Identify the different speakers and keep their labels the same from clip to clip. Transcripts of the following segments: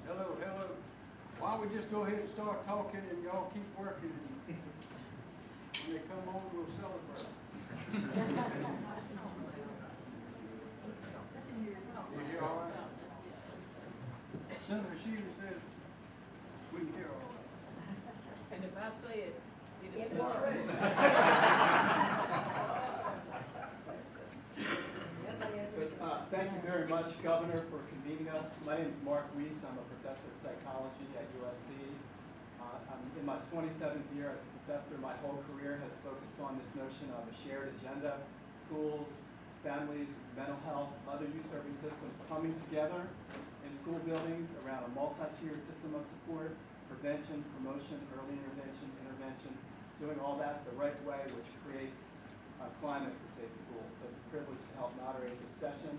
Speaker 1: Hello, hello. Why don't we just go ahead and start talking and y'all keep working? When they come on, we'll celebrate. You hear all right? Senator Sheila says we can hear all right.
Speaker 2: And if I say it, it is
Speaker 3: It
Speaker 2: so.
Speaker 4: Thank you very much, Governor, for convening us. My name is Mark Weiss. I'm a professor of psychology at USC. I'm in my 27th year as a professor. My whole career has focused on this notion of a shared agenda, schools, families, mental health, other youth-serving systems coming together in school buildings around a multi-tiered system of support, prevention, promotion, early intervention, doing all that the right way, which creates a climate for safe schools. So it's a privilege to help moderate this session.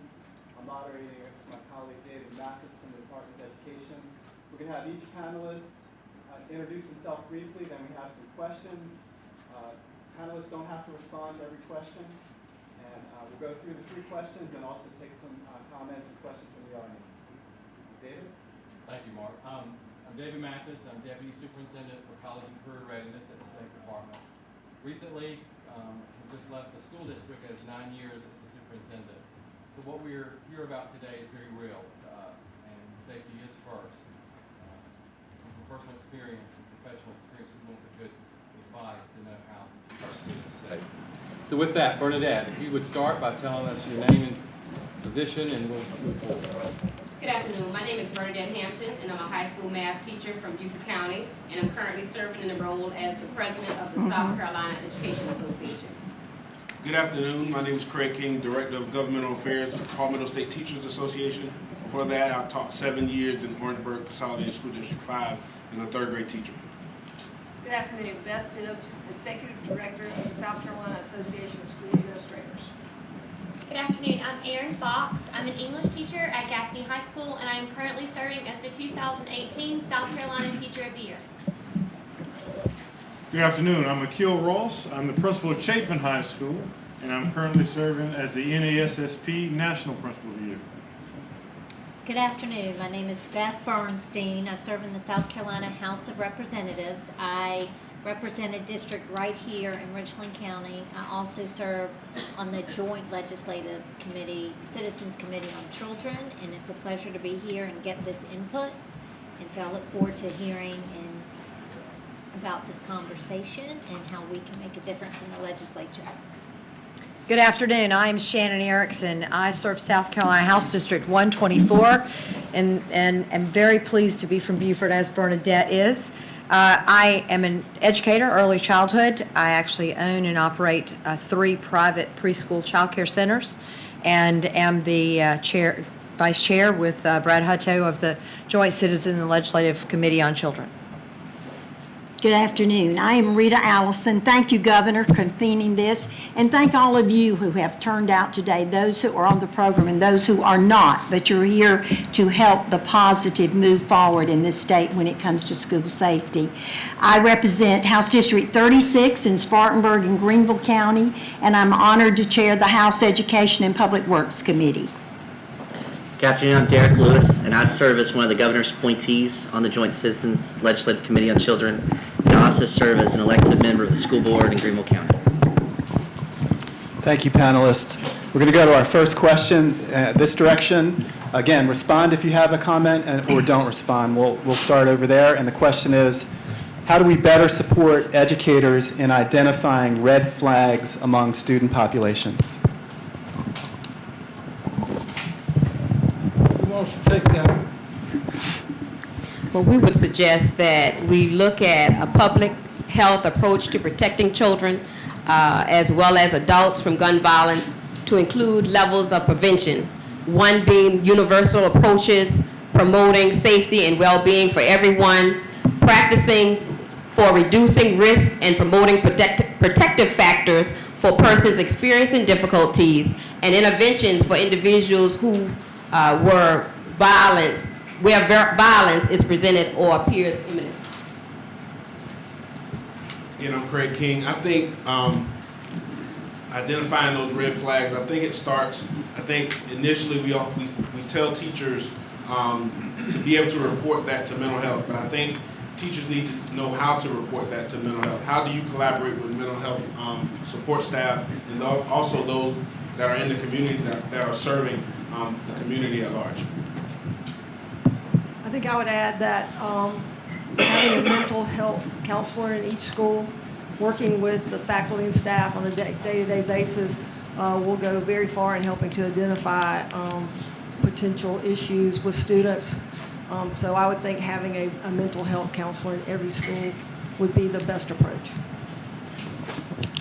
Speaker 4: I'm moderating it with my colleague David Mathis from the Department of Education. We're going to have each panelist introduce himself briefly, then we have some questions. Panelists don't have to respond to every question. And we'll go through the 3 questions and also take some comments and questions from the audience. David?
Speaker 5: Thank you, Mark. I'm David Mathis. I'm Deputy Superintendent for College and Career Readiness at the State Department. Recently, I just left the school district as 9 years as a superintendent. So what we're here about today is very real to us, and safety is first. From personal experience and professional experience, we want the good advice to know how our students safe. So with that, Bernadette, if you would start by telling us your name and position, and we'll move forward.
Speaker 6: Good afternoon. My name is Bernadette Hampton, and I'm a high school math teacher from Beaufort County, and I'm currently serving in the role as the president of the South Carolina Education Association.
Speaker 7: Good afternoon. My name is Craig King, Director of Governmental Affairs with the Palmetto State Teachers Association. Before that, I taught 7 years in Orangeburg Consolidated School District 5 as a 3rd grade teacher.
Speaker 2: Good afternoon, Beth Phibbs, Executive Director of the South Carolina Association of School Administrators.
Speaker 8: Good afternoon, I'm Erin Fox. I'm an English teacher at Gaffney High School, and I am currently serving as the 2018 South Carolina Teacher of the Year.
Speaker 9: Good afternoon, I'm Akil Ross. I'm the principal at Chapin High School, and I'm currently serving as the NASSP National Principal of the Year.
Speaker 3: Good afternoon. My name is Beth Bernstein. I serve in the South Carolina House of Representatives. I represent a district right here in Richland County. I also serve on the Joint Legislative Committee, Citizens Committee on Children, and it's a pleasure to be here and get this input. And so I look forward to hearing about this conversation and how we can make a difference in the legislature.
Speaker 10: Good afternoon. I'm Shannon Erickson. I serve South Carolina House District 124 and am very pleased to be from Beaufort, as Bernadette is. I am an educator, early childhood. I actually own and operate 3 private preschool child care centers and am the vice chair with Brad Hutto of the Joint Citizen and Legislative Committee on Children.
Speaker 11: Good afternoon. I am Rita Allison. Thank you, Governor, for convening this, and thank all of you who have turned out today, those who are on the program and those who are not, but you're here to help the positive move forward in this state when it comes to school safety. I represent House District 36 in Spartanburg and Greenville County, and I'm honored to chair the House Education and Public Works Committee.
Speaker 12: Good afternoon, I'm Derek Lewis, and I serve as one of the governor's appointees on the Joint Citizens Legislative Committee on Children, and I also serve as an elected member of the school board in Greenville County.
Speaker 4: Thank you, panelists. We're going to go to our first question. This direction. Again, respond if you have a comment, or don't respond. We'll start over there. And the question is, how do we better support educators in identifying red flags among student populations?
Speaker 1: Take that.
Speaker 6: Well, we would suggest that we look at a public health approach to protecting children as well as adults from gun violence to include levels of prevention. One being universal approaches, promoting safety and well-being for everyone, practicing for reducing risk and promoting protective factors for persons experiencing difficulties, and interventions for individuals who where violence is presented or appears imminent.
Speaker 7: And I'm Craig King. I think identifying those red flags. I think it starts, initially we tell teachers to be able to report that to mental health, but I think teachers need to know how to report that to mental health. How do you collaborate with mental health support staff and also those that are in the community that are serving the community at large?
Speaker 2: I think I would add that having a mental health counselor in each school, working with the faculty and staff on a day-to-day basis, will go very far in helping to identify potential issues with students. So I would think having a mental health counselor in every school would be the best approach.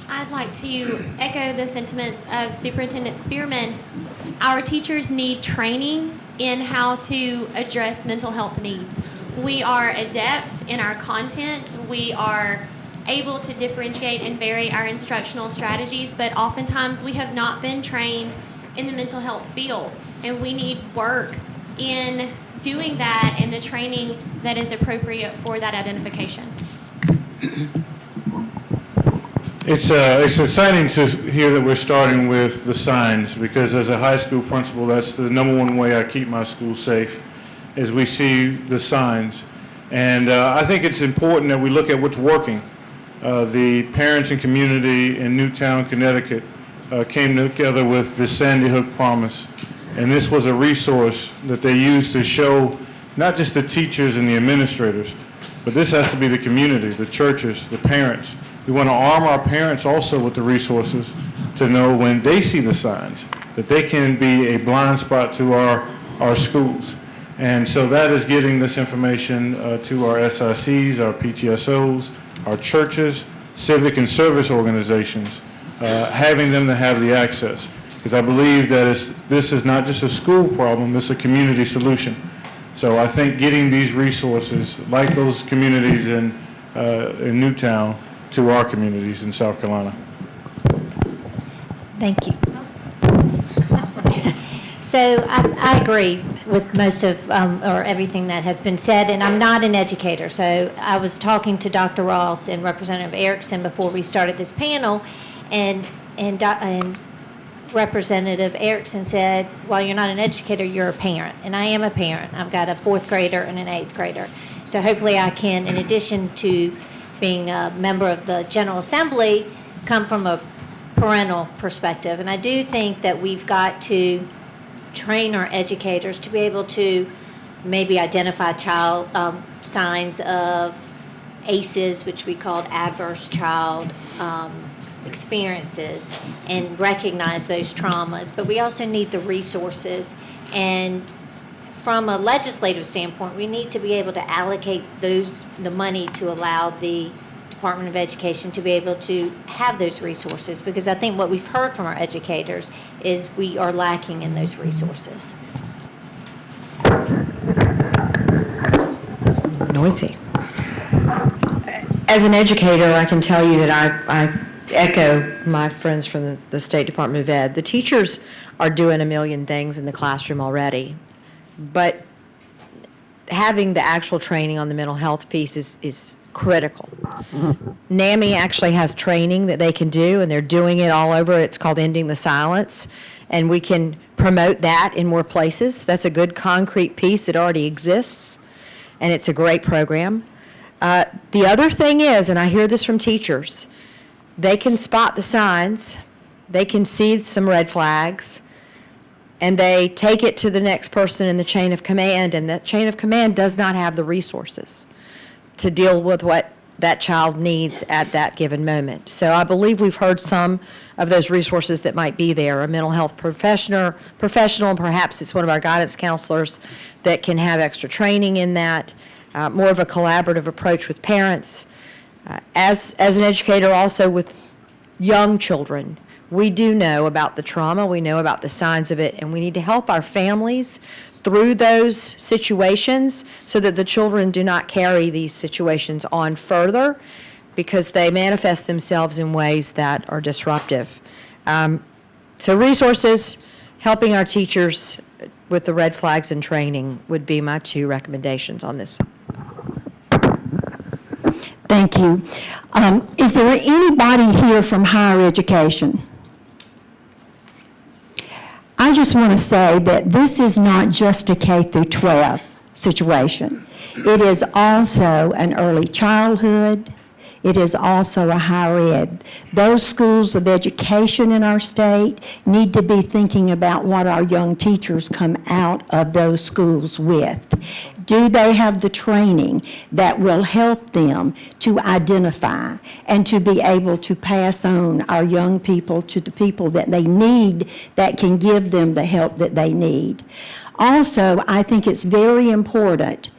Speaker 8: I'd like to echo the sentiments of Superintendent Spearman. Our teachers need training in how to address mental health needs. We are adept in our content. We are able to differentiate and vary our instructional strategies, but oftentimes we have not been trained in the mental health field, and we need work in doing that and the training that is appropriate for that identification.
Speaker 9: It's exciting to hear that we're starting with the signs, because as a high school principal, that's the number one way I keep my school safe, is we see the signs. And I think it's important that we look at what's working. The parents and community in Newtown, Connecticut came together with the Sandy Hook Promise. And this was a resource that they used to show not just the teachers and the administrators, but this has to be the community, the churches, the parents. We want to arm our parents also with the resources to know when they see the signs that they can be a blind spot to our schools. And so that is getting this information to our SICs, our PTSOs, our churches, civic and service organizations, having them to have the access. Because I believe that this is not just a school problem, it's a community solution. So I think getting these resources, like those communities in Newtown, to our communities in South Carolina.
Speaker 3: Thank you. So I agree with most of or everything that has been said, and I'm not an educator. So I was talking to Dr. Ross and Representative Erickson before we started this panel, and Representative Erickson said, well, you're not an educator, you're a parent. And I am a parent. I've got a 4th grader and an 8th grader. So hopefully I can, in addition to being a member of the General Assembly, come from a parental perspective. And I do think that we've got to train our educators to be able to maybe identify child signs of ACEs, which we called adverse child experiences, and recognize those traumas. But we also need the resources, and from a legislative standpoint, we need to be able to allocate the money to allow the Department of Education to be able to have those resources, because I think what we've heard from our educators is we are lacking in those resources.
Speaker 10: Noisy. As an educator, I can tell you that I echo my friends from the State Department of Ed. The teachers are doing a million things in the classroom already, but having the actual training on the mental health piece is critical. NAMI actually has training that they can do, and they're doing it all over. It's called Ending the Silence, and we can promote that in more places. That's a good concrete piece that already exists, and it's a great program. The other thing is, and I hear this from teachers, they can spot the signs, they can see some red flags, and they take it to the next person in the chain of command, and that chain of command does not have the resources to deal with what that child needs at that given moment. So I believe we've heard some of those resources that might be there. A mental health professional, perhaps it's one of our guidance counselors that can have extra training in that, more of a collaborative approach with parents. As an educator also with young children, we do know about the trauma, we know about the signs of it, and we need to help our families through those situations so that the children do not carry these situations on further, because they manifest themselves in ways that are disruptive. So resources, helping our teachers with the red flags and training would be my 2 recommendations on this.
Speaker 11: Thank you. Is there anybody here from higher education? just want to say that this is not just a K through 12 situation. It is also an early childhood. It is also a higher ed. Those schools of education in our state need to be thinking about what our young teachers come out of those schools with. Do they have the training that will help them to identify and to be able to pass on our young people to the people that they need that can give them the help that they need? Also, I think it's very important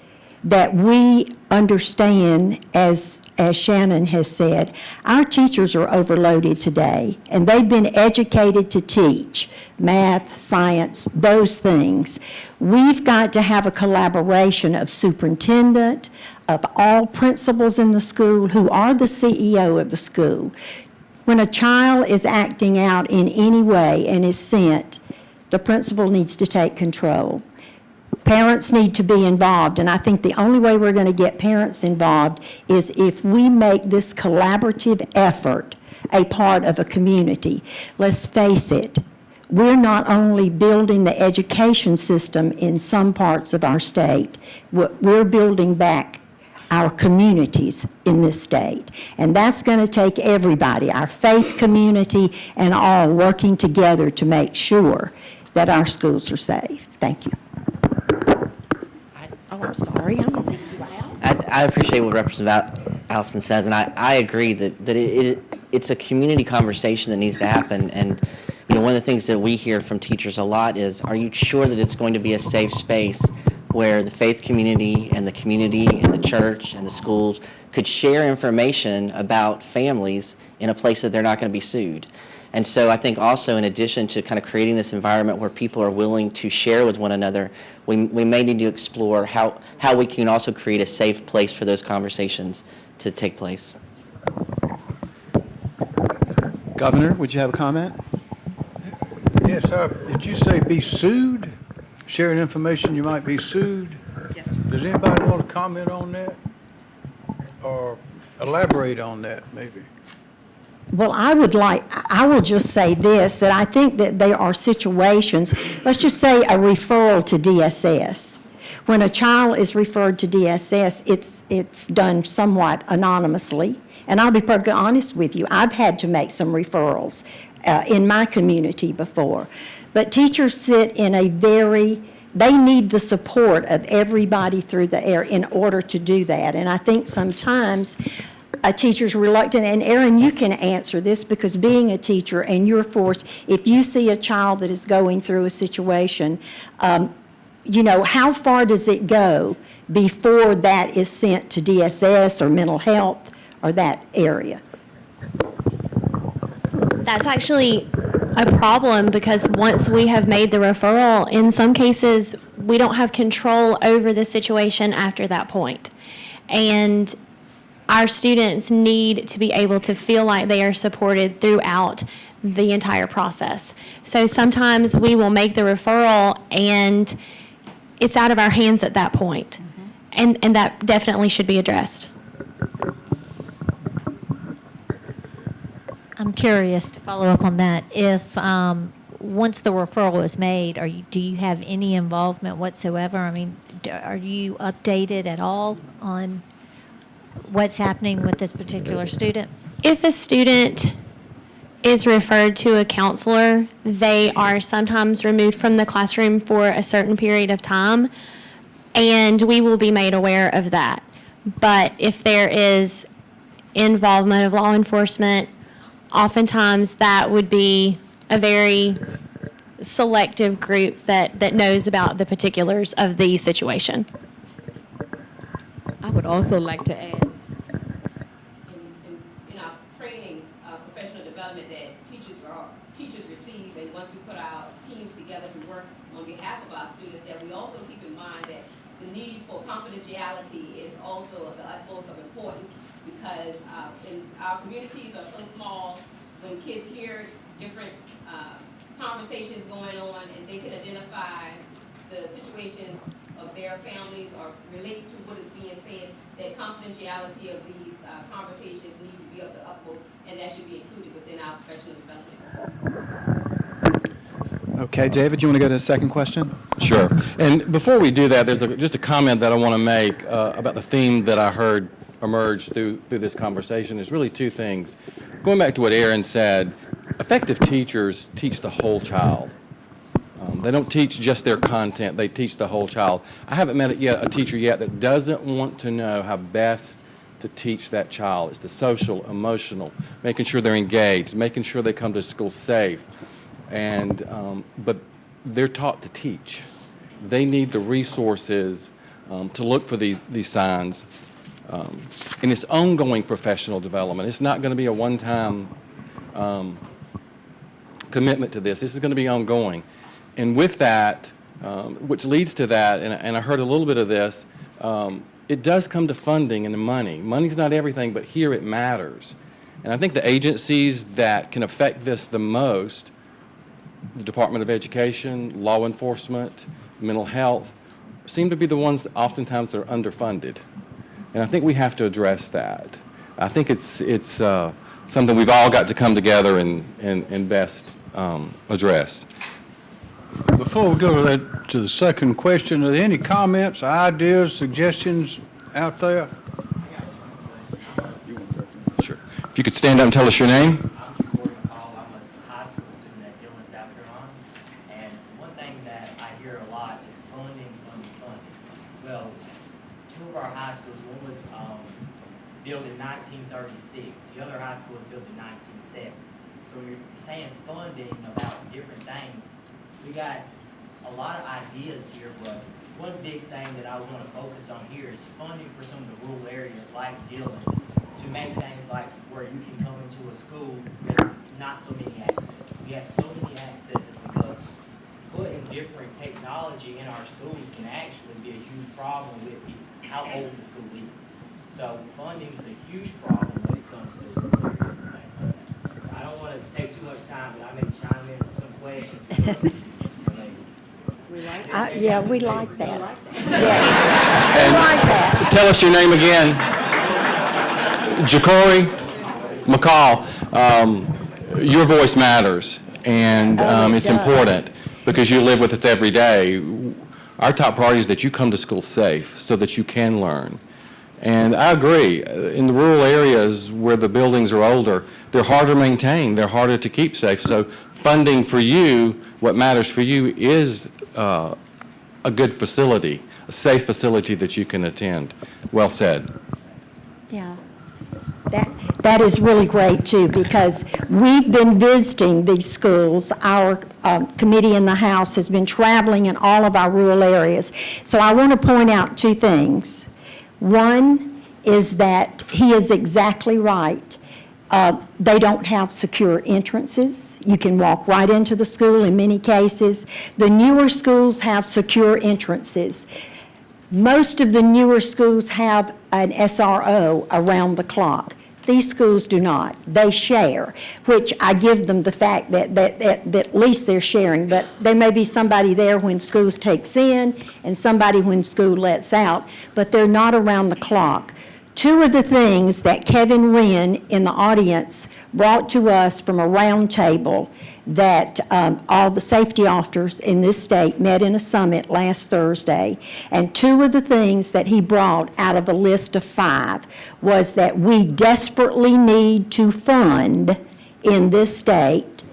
Speaker 11: that we understand, as Shannon has said, our teachers are overloaded today, and they've been educated to teach math, science, those things. We've got to have a collaboration of superintendent, of all principals in the school, who are the CEO of the school. When a child is acting out in any way and is sent, the principal needs to take control. Parents need to be involved, and I think the only way we're going to get parents involved is if we make this collaborative effort a part of a community. Let's face it, we're not only building the education system in some parts of our state, we're building back our communities in this state. And that's going to take everybody, our faith community, and all working together to make sure that our schools are safe. Thank you. Oh, I'm sorry.
Speaker 12: I appreciate what Representative Allison says, and I agree that it's a community conversation that needs to happen. And you know, one of the things that we hear from teachers a lot is, are you sure that it's going to be a safe space where the faith community and the church and the schools could share information about families in a place that they're not going to be sued? And so I think also, in addition to kind of creating this environment where people are willing to share with one another, we may need to explore how we can also create a safe place for those conversations to take place.
Speaker 4: Governor, would you have a comment?
Speaker 1: Yes, did you say be sued? Sharing information, you might be sued?
Speaker 2: Yes.
Speaker 1: Does anybody want to comment on that? Or elaborate on that, maybe?
Speaker 11: Well, I will just say this, that I think that there are situations, let's just say a referral to DSS. When a child is referred to DSS, it's done somewhat anonymously. And I'll be perfectly honest with you, I've had to make some referrals in my community before. But teachers sit in they need the support of everybody through the air in order to do that. And I think sometimes a teacher's reluctant, and Erin, you can answer this, because being a teacher and you're forced, if you see a child that is going through a situation, you know, how far does it go before that is sent to DSS or mental health or that area?
Speaker 8: That's actually a problem, because once we have made the referral, in some cases, we don't have control over the situation after that point. And our students need to be able to feel like they are supported throughout the entire process. So sometimes we will make the referral and it's out of our hands at that point. And that definitely should be addressed.
Speaker 3: I'm curious to follow up on that. If once the referral is made, do you have any involvement whatsoever? I mean, are you updated at all on what's happening with this particular student?
Speaker 8: If a student is referred to a counselor, they are sometimes removed from the classroom for a certain period of time, and we will be made aware of that. But if there is involvement of law enforcement, oftentimes that would be a very selective group that knows about the particulars of the situation.
Speaker 6: I would also like to add, in our training, professional development that teachers receive, and once we put our teams together to work on behalf of our students, that we also keep in mind that the need for confidentiality is also of the utmost of importance, because our communities are so small. When kids hear different conversations going on and they can identify the situations of their families or relate to what is being said, that confidentiality of these conversations need to be of the utmost, and that should be included within our professional development.
Speaker 4: Okay, David, you want to go to the second question?
Speaker 5: Sure. And before we do that, there's just a comment that I want to make about the theme that I heard emerge through this conversation. There's really two things. Going back to what Aaron said, effective teachers teach the whole child. They don't teach just their content, they teach the whole child. I haven't met a teacher yet that doesn't want to know how best to teach that child. It's the social, emotional, making sure they're engaged, making sure they come to school safe. And, but they're taught to teach. They need the resources to look for these signs. And it's ongoing professional development. It's not going to be a one-time commitment to this. This is going to be ongoing. And with that, which leads to that, and I heard a little bit of this, it does come to funding and the money. Money's not everything, but here it matters. And I think the agencies that can affect this the most, the Department of Education, law enforcement, mental health, seem to be the ones oftentimes that are underfunded. And I think we have to address that. I think it's something we've all got to come together and best address.
Speaker 1: Before we go to the second question, are there any comments, ideas, suggestions out there?
Speaker 5: Sure. If you could stand up and tell us your name.
Speaker 13: I'm Corey McCall. I'm a high school student at Dillon, South Carolina. And one thing that I hear a lot is funding. Well, two of our high schools, one was built in 1936. The other high school was built in 1970. So you're saying funding about different things. We got a lot of ideas here, but one big thing that I want to focus on here is funding for some of the rural areas like Dillon to make things like where you can come into a school with not so many accesses. We have so many accesses because putting different technology in our schools can actually be a huge problem with how old the school is. So funding is a huge problem when it comes to different things like that. So I don't want to take too much time, but I may chime in with some questions.
Speaker 11: Yeah, we like that. Yeah. We like that.
Speaker 5: Tell us your name again. Ja'Cory McCall. Your voice matters, and it's important because you live with us every day. Our top priority is that you come to school safe so that you can learn. And I agree, in the rural areas where the buildings are older, they're harder to maintain, they're harder to keep safe. So funding for you, what matters for you is a good facility, a safe facility that you can attend. Well said.
Speaker 11: Yeah. That is really great, too, because we've been visiting these schools. Our committee in the House has been traveling in all of our rural areas. So I want to point out two things. One is that he is exactly right. They don't have secure entrances. You can walk right into the school in many cases. The newer schools have secure entrances. Most of the newer schools have an SRO around the clock. These schools do not. They share, which I give them the fact that at least they're sharing, but there may be somebody there when school takes in and somebody when school lets out, but they're not around the clock. Two of the things that Kevin Wren in the audience brought to us from a round table that all the safety officers in this state met in a summit last Thursday, and two of the things that he brought out of a list of 5 was that we desperately need to fund in this state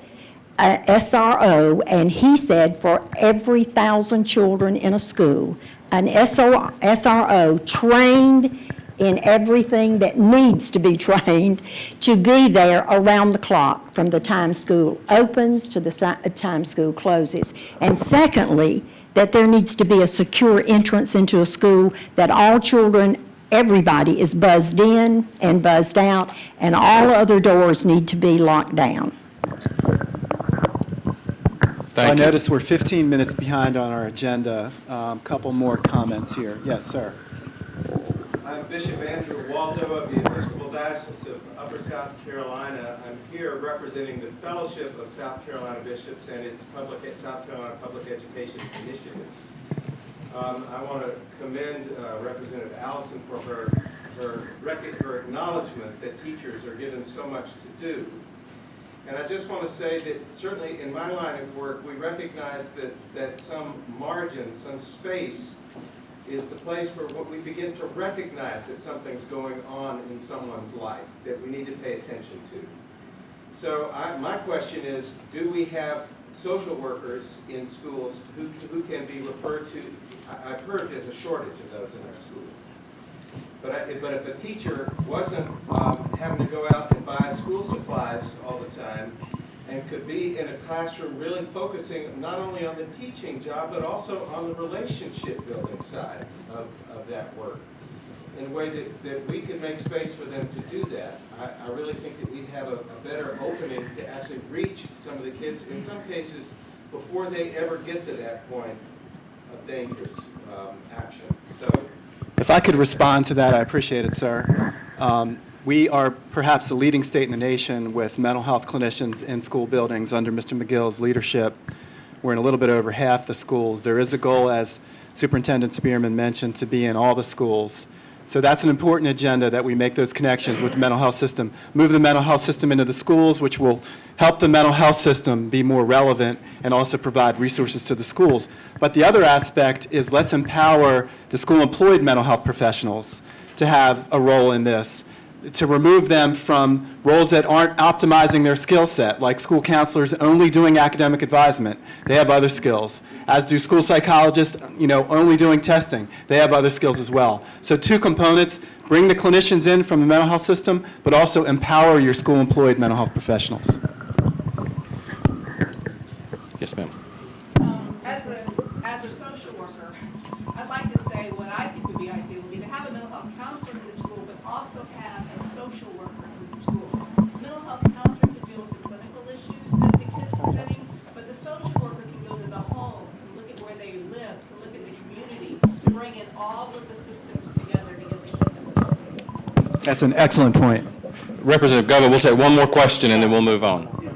Speaker 11: SRO, and he said for every 1,000 children in a school, an SRO trained in everything that needs to be trained to be there around the clock from the time school opens to the time school closes. And secondly, that there needs to be a secure entrance into a school, that all children, everybody is buzzed in and buzzed out, and all other doors need to be locked down.
Speaker 4: So I notice we're 15 minutes behind on our agenda. Couple more comments here. Yes, sir.
Speaker 14: I'm Bishop Andrew Waldo of the Episcopal Diocese of Upper South Carolina. I'm here representing the Fellowship of South Carolina Bishops and its South Carolina Public Education Initiative. I want to commend Representative Allison for her acknowledgement that teachers are given so much to do. And I just want to say that certainly in my line of work, we recognize that some margin, some space is the place where we begin to recognize that something's going on in someone's life that we need to pay attention to. So my question is, do we have social workers in schools who can be referred to? I've heard there's a shortage of those in our schools. But if a teacher wasn't having to go out and buy school supplies all the time and could be in a classroom really focusing not only on the teaching job, but also on the relationship building side of that work, in a way that we could make space for them to do that, I really think that we have a better opening to actually reach some of the kids, in some cases, before they ever get to that point of dangerous action. So,
Speaker 4: If I could respond to that, I appreciate it, sir. We are perhaps the leading state in the nation with mental health clinicians in school buildings under Mr. McGill's leadership. We're in a little bit over half the schools. There is a goal, as Superintendent Spearman mentioned, to be in all the schools. So that's an important agenda, that we make those connections with the mental health system, move the mental health system into the schools, which will help the mental health system be more relevant and also provide resources to the schools. But the other aspect is, let's empower the school-employed mental health professionals to have a role in this, to remove them from roles that aren't optimizing their skill set, like school counselors only doing academic advisement. They have other skills, as do school psychologists, only doing testing. They have other skills as well. So two components: bring the clinicians in from the mental health system, but also empower your school-employed mental health professionals.
Speaker 12: Yes, ma'am.
Speaker 15: As a social worker, I'd like to say what I think would be ideal would be to have a mental health counselor in the school, but also have a social worker in the school. Mental health counselor can deal with the clinical issues that the kids are presenting, but the social worker can go to the homes and look at where they live, to look at the community, to bring in all of the systems together to get the kids supported.
Speaker 4: That's an excellent point.
Speaker 5: Representative Governor, we'll take one more question and then we'll move on.
Speaker 16: Yeah,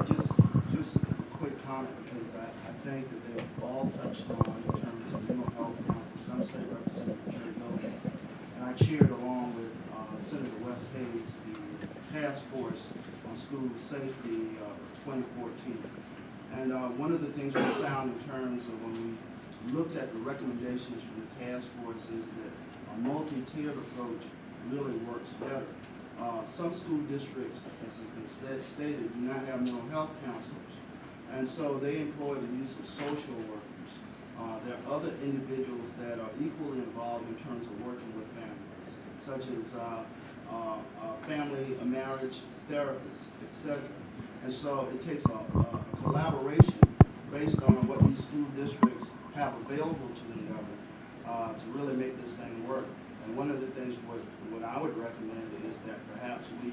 Speaker 16: just a quick comment, because I think that they've all touched on in terms of mental health counseling. Some state representative Jerry Miller, and I cheered along with Senator Wes Hayes, the task force on school safety for 2014. And one of the things we found in terms of when we looked at the recommendations from the task force is that a multi-tiered approach really works better. Some school districts, as has been stated, do not have mental health counselors, and so they employ the use of social workers. There are other individuals that are equally involved in terms of working with families, such as family and marriage therapists, etc. And so it takes a collaboration based on what these school districts have available to them, to really make this thing work. And one of the things what I would recommend is that perhaps we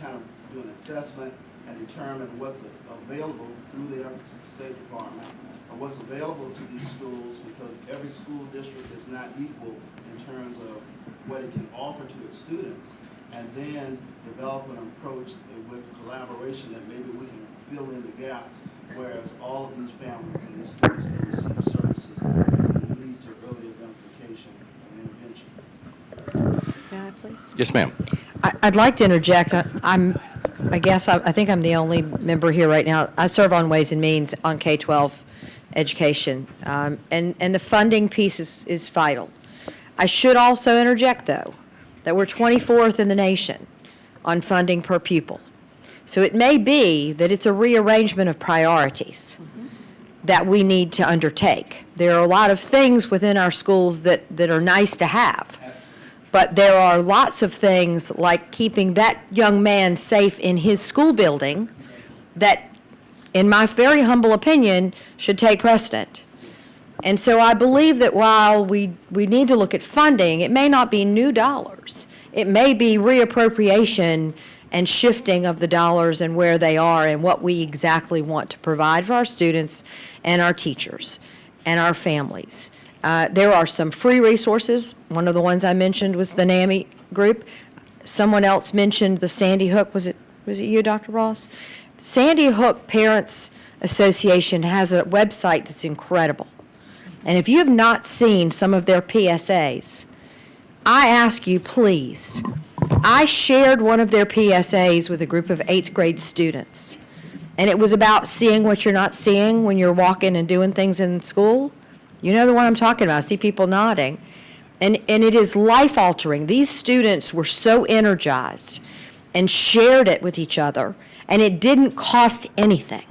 Speaker 16: kind of do an assessment and determine what's available through the efforts of the State Department, or what's available to these schools, because every school district is not equal in terms of what it can offer to its students, and then develop an approach with collaboration that maybe we can fill in the gaps, whereas all of these families and these students can receive services that can lead to early identification and intervention.
Speaker 10: May I, please?
Speaker 12: Yes, ma'am.
Speaker 10: I'd like to interject. I think I'm the only member here right now. I serve on Ways and Means on K-12 education, and the funding piece is vital. I should also interject, though, that we're 24th in the nation on funding per pupil. So it may be that it's a rearrangement of priorities that we need to undertake. There are a lot of things within our schools that are nice to have. But there are lots of things like keeping that young man safe in his school building that, in my very humble opinion, should take precedent. And so I believe that while we need to look at funding, it may not be new dollars. It may be reappropriation and shifting of the dollars and where they are and what we exactly want to provide for our students and our teachers and our families. There are some free resources. One of the ones I mentioned was the NAMI group. Someone else mentioned the Sandy Hook. Was it you, Dr. Ross? Sandy Hook Parents Association has a website that's incredible. And if you have not seen some of their PSAs, I ask you, please. I shared one of their PSAs with a group of 8th grade students. And it was about seeing what you're not seeing when you're walking and doing things in school. You know the one I'm talking about. I see people nodding. And it is life-altering. These students were so energized and shared it with each other, and it didn't cost anything.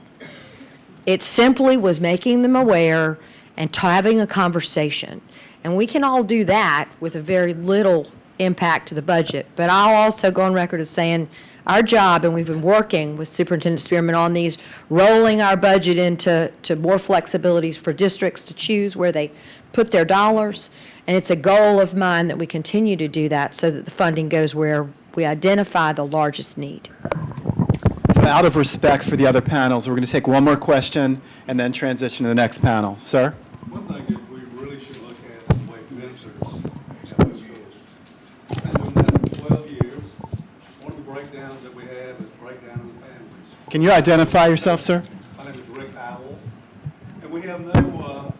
Speaker 10: It simply was making them aware and having a conversation. And we can all do that with a very little impact to the budget. But I'll also go on record as saying our job, and we've been working with Superintendent Spearman on these, rolling our budget into more flexibilities for districts to choose where they put their dollars. And it's a goal of mine that we continue to do that so that the funding goes where we identify the largest need.
Speaker 4: So out of respect for the other panels, we're going to take one more question and then transition to the next panel. Sir?
Speaker 17: One thing that we really should look at is the way ministers in the schools. I've been doing that for 12 years. One of the breakdowns that we have is breakdown in the families.
Speaker 4: Can you identify yourself, sir?
Speaker 17: My name is Rick Howell, and we have a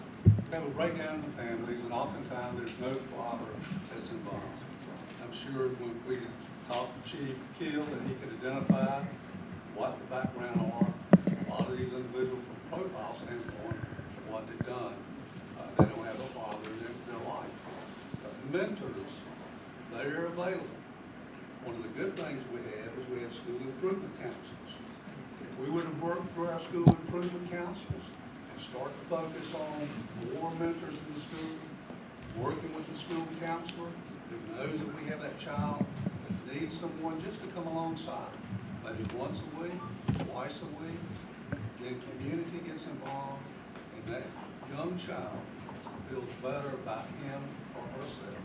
Speaker 17: breakdown in the families, and oftentimes there's no father that's involved. I'm sure when we talk to Chief Keel, that he could identify what the background are. A lot of these individuals from a profile standpoint, what they've done. They don't have a father in their life. But mentors, they're available. One of the good things we have is we have school improvement counselors. If we would have worked through our school improvement counselors and start to focus on more mentors in the school, working with the school counselor who knows that we have that child that needs someone just to come alongside, maybe once a week, twice a week, then community gets involved, and that young child feels better about him or herself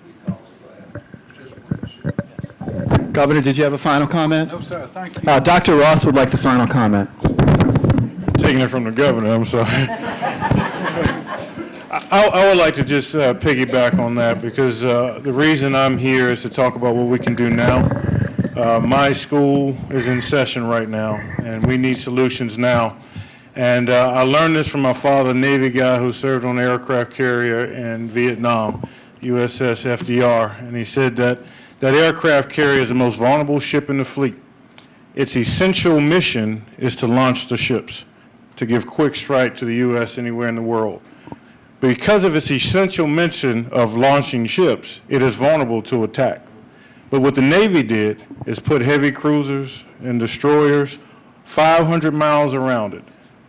Speaker 17: because of that. Just want to share.
Speaker 4: Governor, did you have a final comment?
Speaker 17: No, sir. Thank you.
Speaker 4: Dr. Ross would like the final comment.
Speaker 9: Taking it from the governor, I'm sorry. I would like to just piggyback on that because the reason I'm here is to talk about what we can do now. My school is in session right now, and we need solutions now. And I learned this from my father, a Navy guy who served on an aircraft carrier in Vietnam, USS FDR, and he said that aircraft carrier is the most vulnerable ship in the fleet. Its essential mission is to launch the ships, to give quick strike to the U.S. anywhere in the world. Because of its essential mission of launching ships, it is vulnerable to attack. But what the Navy did is put heavy cruisers and destroyers 500 miles around it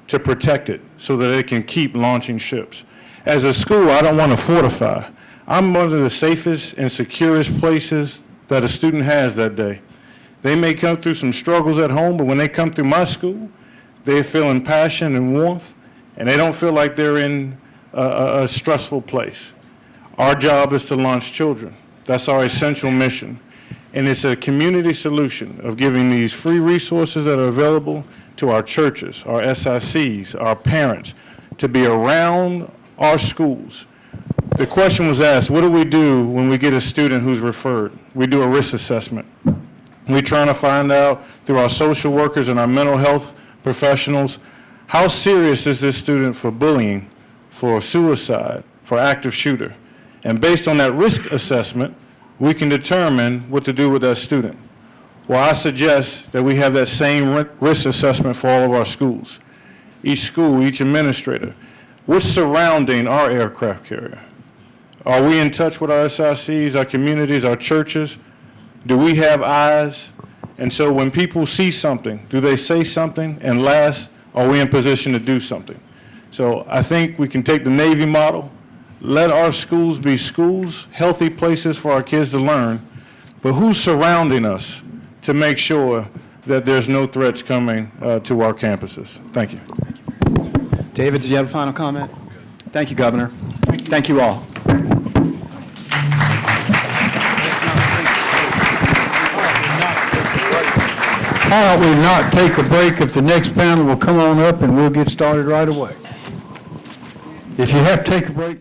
Speaker 9: to protect it so that it can keep launching ships. As a school, I don't want to fortify. I'm one of the safest and securest places that a student has that day. They may come through some struggles at home, but when they come through my school, they're feeling passion and warmth, and they don't feel like they're in a stressful place. Our job is to launch children. That's our essential mission. And it's a community solution of giving these free resources that are available to our churches, our SICs, our parents, to be around our schools. The question was asked, what do we do when we get a student who's referred? We do a risk assessment. We're trying to find out through our social workers and our mental health professionals, how serious is this student for bullying, for suicide, for active shooter? And based on that risk assessment, we can determine what to do with that student. Well, I suggest that we have that same risk assessment for all of our schools. Each school, each administrator. What's surrounding our aircraft carrier? Are we in touch with our SICs, our communities, our churches? Do we have eyes? And so when people see something, do they say something? And last, are we in position to do something? So I think we can take the Navy model, let our schools be schools, healthy places for our kids to learn, but who's surrounding us to make sure that there's no threats coming to our campuses? Thank you.
Speaker 4: David, did you have a final comment? Thank you, Governor. Thank you all.
Speaker 1: Why don't we not take a break if the next panel will come on up and we'll get started right away? If you have to take a break.